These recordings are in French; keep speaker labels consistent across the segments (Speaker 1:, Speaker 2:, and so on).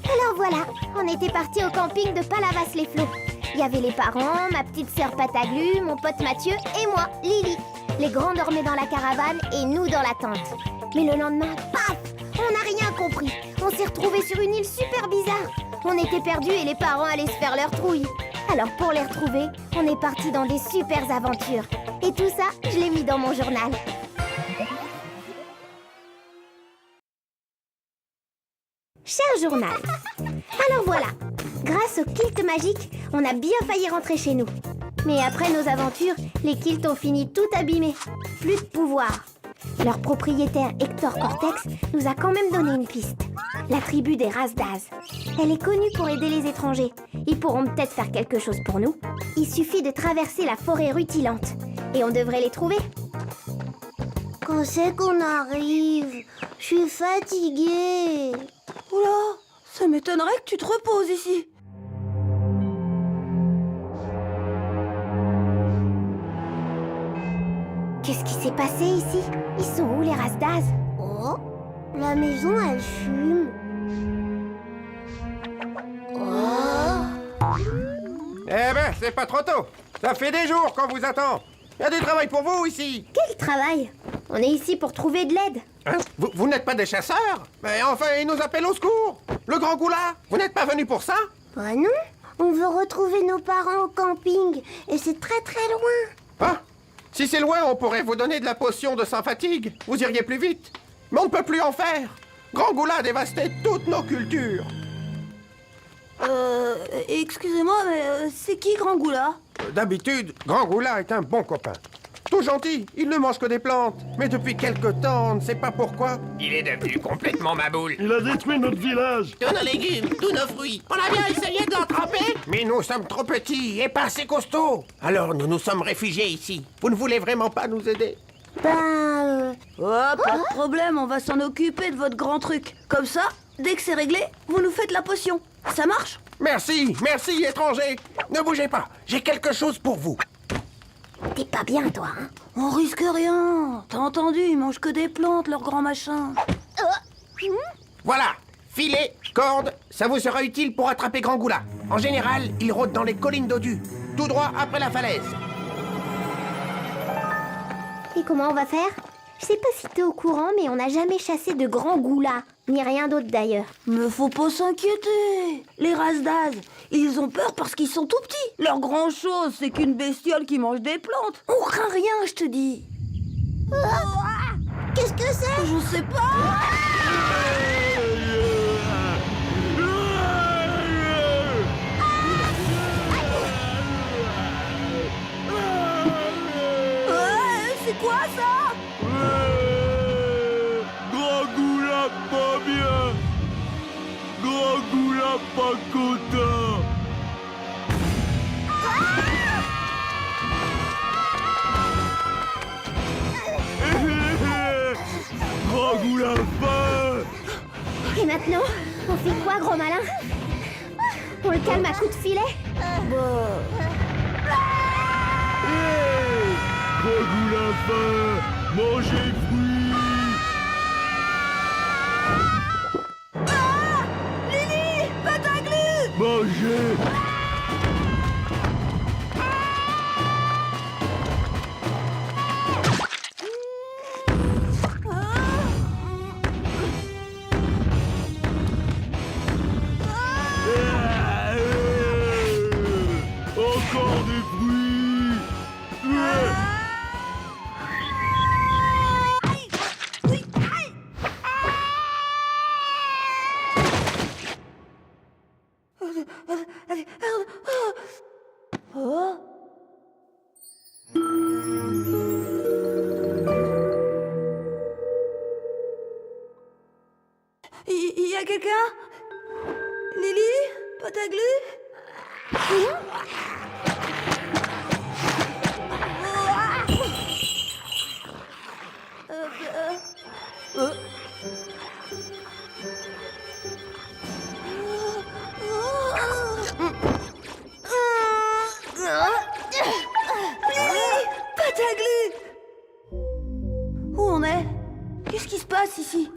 Speaker 1: Alors voilà, on était partis au camping de Palavas-les-Flots. Il y avait les parents, ma petite sœur Pataglu, mon pote Mathieu et moi, Lily. Les grands dormaient dans la caravane et nous dans la tente. Mais le lendemain, paf, on n'a rien compris. On s'est retrouvés sur une île super bizarre. On était perdus et les parents allaient se faire leur trouille. Alors pour les retrouver, on est partis dans des super aventures. Et tout ça, je l'ai mis dans mon journal. Cher journal. Alors voilà, grâce au kilt magique, on a bien failli rentrer chez nous. Mais après nos aventures, les kilts ont fini tout abîmés. Plus de pouvoir. Leur propriétaire Hector Cortex nous a quand même donné une piste. La tribu des Rasdaz. Elle est connue pour aider les étrangers. Ils pourront peut-être faire quelque chose pour nous. Il suffit de traverser la forêt rutilante. Et on devrait les trouver.
Speaker 2: Quand c'est qu'on arrive? Je suis fatiguée.
Speaker 3: Oula, ça m'étonnerait que tu te reposes ici.
Speaker 1: Qu'est-ce qui s'est passé ici? Ils sont où les Rasdaz?
Speaker 2: Oh, la maison elle fume. Oh.
Speaker 4: Eh ben, c'est pas trop tôt. Ça fait des jours qu'on vous attend. Il y a du travail pour vous ici.
Speaker 1: Quel travail? On est ici pour trouver de l'aide.
Speaker 4: Hein? Vous n'êtes pas des chasseurs? Mais enfin, ils nous appellent au secours. Le grand goula, vous n'êtes pas venu pour ça?
Speaker 2: Bah non, on veut retrouver nos parents au camping et c'est très très loin.
Speaker 4: Ah, si c'est loin, on pourrait vous donner de la potion de sans-fatigue. Vous iriez plus vite. Mais on ne peut plus en faire. Grand goula a dévasté toutes nos cultures.
Speaker 3: Excusez-moi, mais c'est qui Grand Goula?
Speaker 4: D'habitude, Grand goula est un bon copain. Tout gentil, il ne mange que des plantes. Mais depuis quelque temps, on ne sait pas pourquoi.
Speaker 5: Il est devenu complètement maboule.
Speaker 6: Il a détruit notre village.
Speaker 5: Tous nos légumes, tous nos fruits. On a bien essayé de l'attraper.
Speaker 4: Mais nous sommes trop petits et pas assez costauds. Alors nous nous sommes réfugiés ici. Vous ne voulez vraiment pas nous aider?
Speaker 2: Ben,
Speaker 3: Oh, pas de problème, on va s'en occuper de votre grand truc. Comme ça, dès que c'est réglé, vous nous faites la potion. Ça marche?
Speaker 4: Merci, merci, étranger. Ne bougez pas, j'ai quelque chose pour vous.
Speaker 1: T'es pas bien, toi, hein?
Speaker 3: On risque rien. T'as entendu, ils mangent que des plantes, leur grand machin.
Speaker 4: Voilà, filet, corde, ça vous sera utile pour attraper Grand Goula. En général, il rôde dans les collines d'Odu, tout droit après la falaise.
Speaker 1: Et comment on va faire? Je sais pas si t'es au courant, mais on n'a jamais chassé de grands goulas. Ni rien d'autre d'ailleurs.
Speaker 3: Mais faut pas s'inquiéter. Les Rasdaz, ils ont peur parce qu'ils sont tout petits. Leur grand chose, c'est qu'une bestiole qui mange des plantes. On craint rien, je te dis.
Speaker 2: qu'est-ce que c'est?
Speaker 3: Je sais pas. C'est quoi ça?
Speaker 6: Grand goula pas bien. Grand goula pas content. Grand goula pas.
Speaker 1: Et maintenant, on fait quoi, gros malin? On le calme à coups de filet?
Speaker 6: Grand goula pas. Mangez fruits.
Speaker 3: Lily, Pataglu!
Speaker 6: Mangez. Encore des fruits.
Speaker 3: Il y a quelqu'un? Pataglu? Pataglu! Où on est? Qu'est-ce qui se passe ici?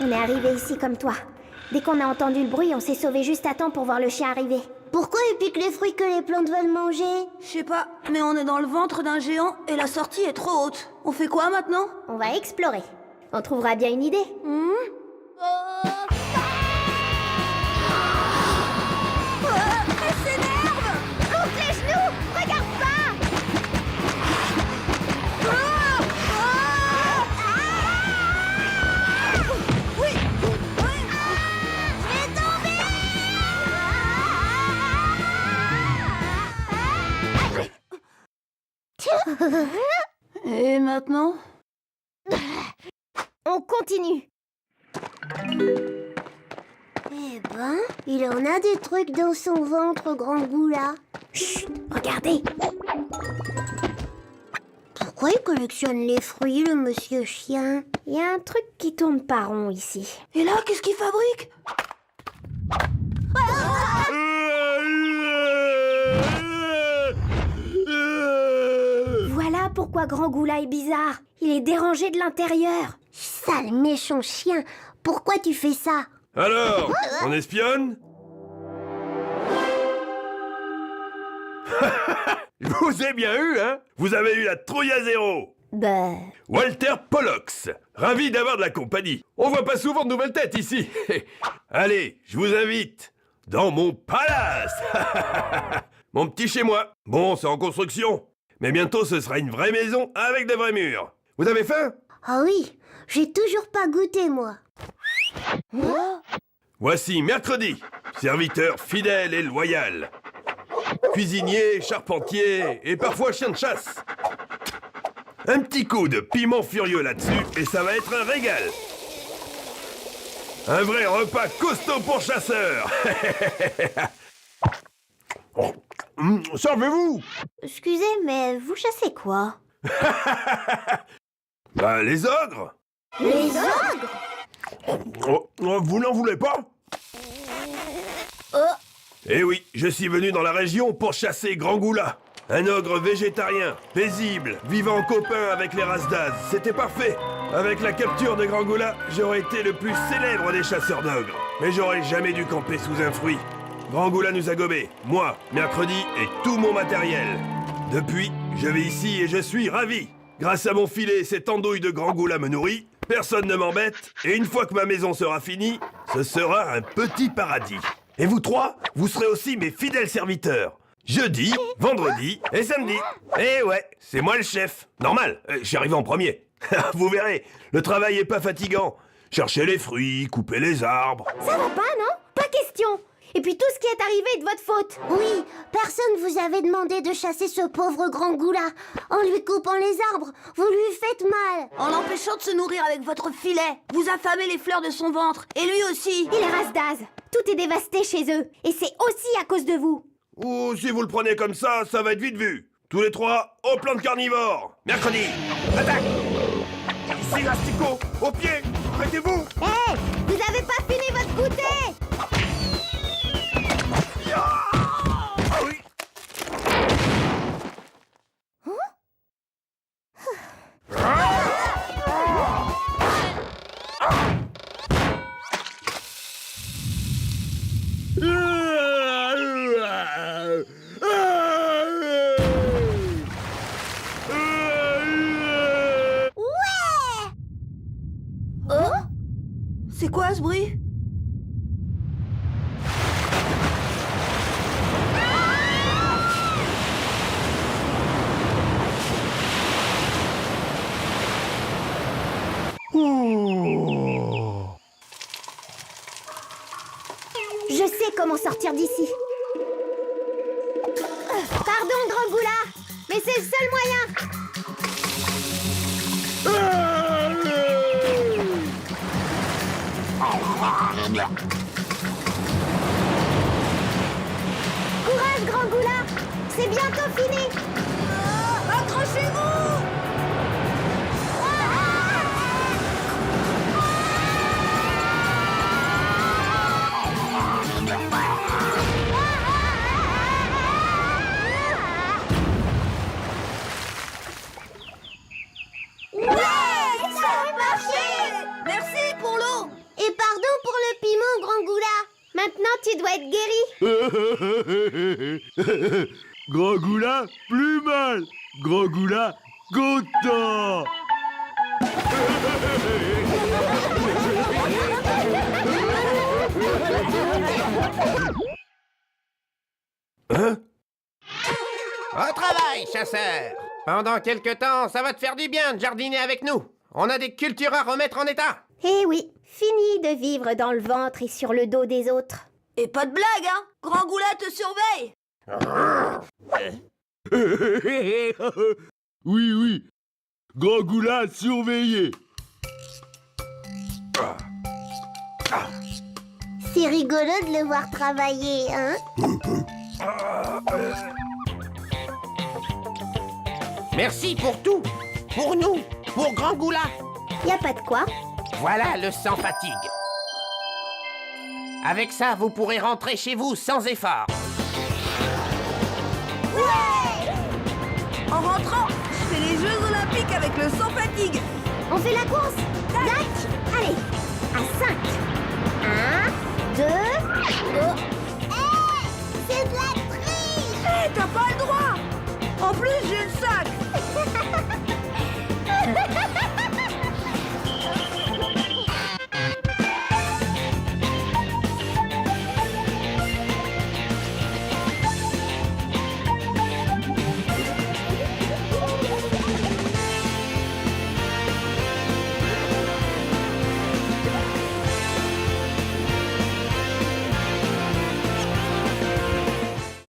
Speaker 1: On est arrivé ici comme toi. Dès qu'on a entendu le bruit, on s'est sauvé juste à temps pour voir le chien arriver.
Speaker 2: Pourquoi il pique les fruits que les plantes veulent manger?
Speaker 3: Je sais pas, mais on est dans le ventre d'un géant et la sortie est trop haute. On fait quoi maintenant?
Speaker 1: On va explorer. On trouvera bien une idée.
Speaker 3: Elle s'énerve!
Speaker 1: Monte les genoux! Regarde pas!
Speaker 3: Oui!
Speaker 1: Je vais tomber!
Speaker 3: Et maintenant?
Speaker 1: On continue.
Speaker 2: Eh ben, il en a des trucs dans son ventre, Grand Goula.
Speaker 1: Chut! Regardez!
Speaker 2: Pourquoi il collectionne les fruits, le monsieur chien?
Speaker 1: Il y a un truc qui tourne pas rond ici.
Speaker 3: Et là, qu'est-ce qu'il fabrique?
Speaker 1: Voilà pourquoi Grand Goula est bizarre. Il est dérangé de l'intérieur.
Speaker 2: Sale méchant chien, pourquoi tu fais ça?
Speaker 6: Alors, on espionne? Je vous ai bien eu, hein? Vous avez eu la trouille à zéro.
Speaker 1: Bah...
Speaker 6: Walter Pollux, ravi d'avoir de la compagnie. On voit pas souvent de nouvelles têtes ici. Allez, je vous invite dans mon palace. Mon petit chez-moi. Bon, c'est en construction. Mais bientôt, ce sera une vraie maison avec de vrais murs. Vous avez faim?
Speaker 2: Ah oui, j'ai toujours pas goûté, moi.
Speaker 6: Voici mercredi, serviteur fidèle et loyal. Cuisinier, charpentier et parfois chien de chasse. Un petit coup de piment furieux là-dessus et ça va être un régal. Un vrai repas costaud pour chasseurs. Servez-vous.
Speaker 2: Excusez, mais vous chassez quoi?
Speaker 6: Bah, les ogres.
Speaker 2: Les ogres?
Speaker 6: Vous n'en voulez pas? Eh oui, je suis venu dans la région pour chasser Grand Goula. Un ogre végétarien, paisible, vivant en copain avec les Rasdaz. C'était parfait. Avec la capture de Grand Goula, j'aurais été le plus célèbre des chasseurs d'ogres. Mais j'aurais jamais dû camper sous un fruit. Grand Goula nous a gobés, moi, mercredi et tout mon matériel. Depuis, je vis ici et je suis ravi. Grâce à mon filet et cette andouille de Grand Goula me nourrit, personne ne m'embête, et une fois que ma maison sera finie, ce sera un petit paradis. Et vous trois, vous serez aussi mes fidèles serviteurs. Jeudi, vendredi et samedi. Eh ouais, c'est moi le chef. Normal, j'y arrive en premier. Vous verrez, le travail est pas fatigant. Chercher les fruits, couper les arbres.
Speaker 1: Ça va pas, non? Pas question. Et puis tout ce qui est arrivé est de votre faute.
Speaker 2: Oui, personne vous avait demandé de chasser ce pauvre Grand Goula. En lui coupant les arbres, vous lui faites mal.
Speaker 3: En l'empêchant de se nourrir avec votre filet, vous affamez les fleurs de son ventre. Et lui aussi.
Speaker 1: Et les Rasdaz, tout est dévasté chez eux. Et c'est aussi à cause de vous.
Speaker 6: Ou si vous le prenez comme ça va être vite vu. Tous les trois, au plan de carnivore. Mercredi, attaque. Ici l'asticot, au pied, prêtez-vous.
Speaker 1: Hé, vous avez pas fini votre goûter.
Speaker 6: Ah oui.
Speaker 3: C'est quoi ce bruit?
Speaker 1: comment sortir d'ici. Pardon, Grand-Goula, mais c'est le seul moyen. Courage, Grand-Goula, c'est bientôt fini.
Speaker 3: Accrochez-vous! Merci pour l'eau!
Speaker 2: Et pardon pour le piment, Grand-Goula.
Speaker 1: Maintenant, tu dois être guéri.
Speaker 7: Grand-Goula, plus mal. Grand-Goula, content.
Speaker 6: Hein?
Speaker 4: Au travail, chasseur! Pendant quelque temps, ça va te faire du bien de jardiner avec nous. On a des cultures à remettre en état.
Speaker 1: Eh oui, fini de vivre dans le ventre et sur le dos des autres.
Speaker 3: Et pas de blague, hein! Grand-Goula te surveille!
Speaker 7: Oui, oui. Grand-Goula surveillé.
Speaker 2: C'est rigolo de le voir travailler, hein?
Speaker 4: Merci pour tout. Pour nous. Pour Grand-Goula.
Speaker 1: Y a pas de quoi.
Speaker 4: Voilà le sans fatigue. Avec ça, vous pourrez rentrer chez vous sans effort.
Speaker 3: En rentrant, je fais les Jeux Olympiques avec le sans fatigue!
Speaker 1: On fait la course. Dac!